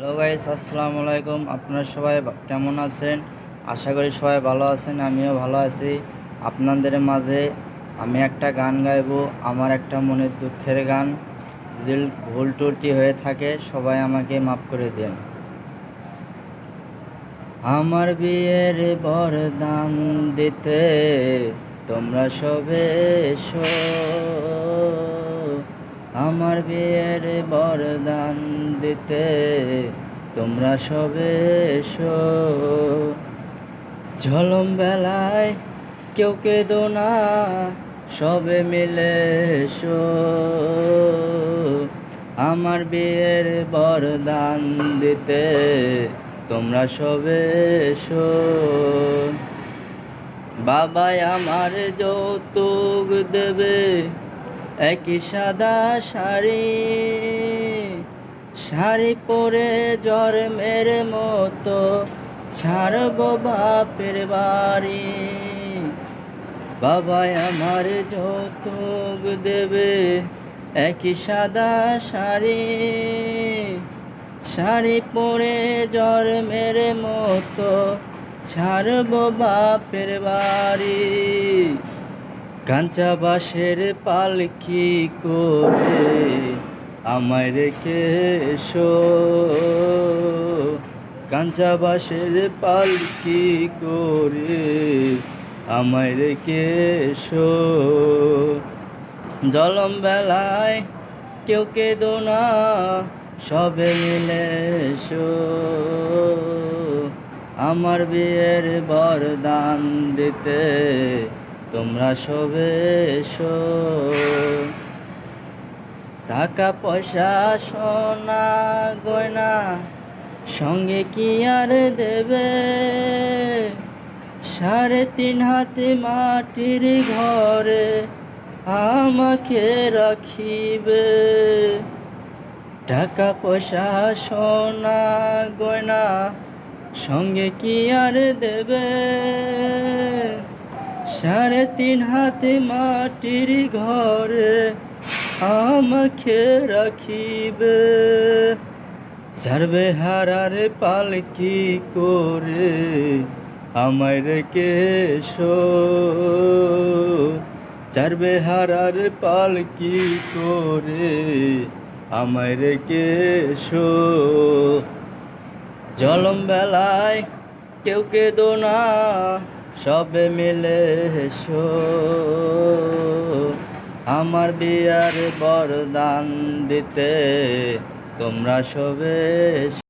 Hello guys, আসসালামু আলাইকুম। আপনারা সবাই কেমন আছেন? আশা করি সবাই ভালো আছেন, আমিও ভালো আছি। আপনাদের মাঝে আমি একটা গান গাইবো, আমার একটা মনের দুঃখের গান। যদি ভুল ত্রুটি হয়ে থাকে সবাই আমাকে মাফ করে দেন। আমার বিয়ের বরদান দিতে তোমরা সবে এসো, আমার বিয়ের বরদান দিতে তোমরা সবে এসো। ঝলম বেলায় কেউ কেঁদো না, সবে মিলে এসো, আমার বিয়ের বরদান দিতে তোমরা সবে এসো। বাবাই আমার যৌতুক দেবে একই সাদা শাড়ি, শাড়ি পরে জন্মের মতো ছাড়বো বাপের বাড়ি। বাবাই আমার যৌতুক দেবে একই সাদা শাড়ি, শাড়ি পরে জন্মের মতো ছাড়বো বাপের বাড়ি। কাঁচা বাঁশের পালকি করে আমায় রেখে এসো, কাঁচা বাঁশের পালকি করে আমায় রেখে এসো। জলম বেলায় কেউ কেঁদো না, সবে মিলে এসো, আমার বিয়ের বরদান দিতে তোমরা সবে এসো। টাকা পয়সা সোনা গয়না সঙ্গে কি আর দেবে, 3.5 হাত মাটির ঘরে আমাকে রাখিবে। টাকা পয়সা সোনা গয়না সঙ্গে কি আর দেবে, 3.5 হাত মাটির ঘরে আমাকে রাখিবে। ছাড়বে হারার পালকি করে আমায় রেখে এসো, ছাড়বে হারার পালকি করে আমায় রেখে এসো। জলম বেলায় কেউ কেঁদো না, সবে মিলে এসো, আমার বিয়ার বরদান দিতে তোমরা সবে এসো।